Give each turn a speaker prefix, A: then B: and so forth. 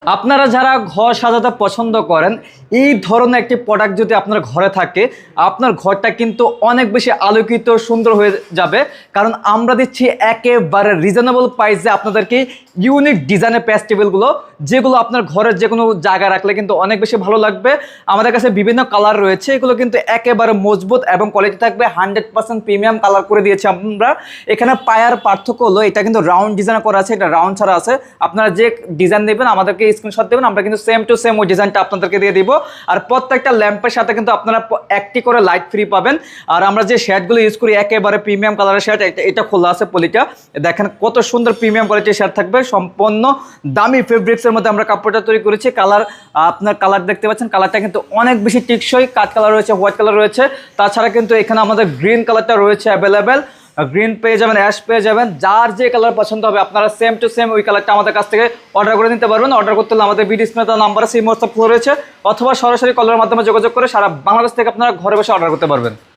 A: আপনারা যারা ঘর সাজাতে পছন্দ করেন এই ধরনের একটি প্রোডাক্ট যদি আপনার ঘরে থাকে আপনার ঘরটা কিন্তু অনেক বেশি আলোকিত সুন্দর হয়ে যাবে। কারণ আমরা দিচ্ছি একেবারে রিজনেবল প্রাইসে আপনাদেরকে ইউনিক ডিজাইনের প্যাচ টেবিলগুলো, যেগুলো আপনার ঘরের যে কোনো জায়গায় রাখলে কিন্তু অনেক বেশি ভালো লাগবে। আমাদের কাছে বিভিন্ন কালার রয়েছে, এগুলো কিন্তু একেবারে মজবুত এবং কোয়ালিটি থাকবে 100% প্রিমিয়াম কালার করে দিয়েছি আমরা। এখানে পায়ার পার্থক্য হলো এটা কিন্তু রাউন্ড ডিজাইন করা আছে, এটা রাউন্ড ছাড়া আছে। আপনারা যে ডিজাইন দেবেন আমাদেরকে স্ক্রিনশট দেবেন, আমরা কিন্তু সেম টু সেম ওই ডিজাইনটা আপনাদেরকে দিয়ে দিব। আর প্রত্যেকটা ল্যাম্পের সাথে কিন্তু আপনারা একটি করে লাইট ফ্রি পাবেন। আর আমরা যে শেডগুলো ইউজ করি একেবারে প্রিমিয়াম কালারের শেড, এটা খোলা আছে পলিটা, দেখেন কত সুন্দর প্রিমিয়াম কোয়ালিটির শেড থাকবে। সম্পূর্ণ দামি ফেব্রিক্সের মধ্যে আমরা কাপড়টা তৈরি করেছি। কালার আপনার কালার দেখতে পাচ্ছেন, কালারটা কিন্তু অনেক বেশি টিকসই। কাঠ কালার রয়েছে, হোয়াইট কালার রয়েছে, তাছাড়া কিন্তু এখানে আমাদের গ্রিন কালারটা রয়েছে অ্যাভেলেবেল। গ্রিন পেয়ে যাবেন, অ্যাশ পেয়ে যাবেন, যার যে কালার পছন্দ হবে আপনারা সেম টু সেম ওই কালারটা আমাদের কাছ থেকে অর্ডার করে নিতে পারবেন। অর্ডার করতে হলে আমাদের ভিডিও স্ক্রিনে দেওয়া নাম্বারে সেই হোয়াটসঅ্যাপ রয়েছে, অথবা সরাসরি কলের মাধ্যমে যোগাযোগ করে সারা বাংলাদেশ থেকে আপনারা ঘরে বসে অর্ডার করতে পারবেন।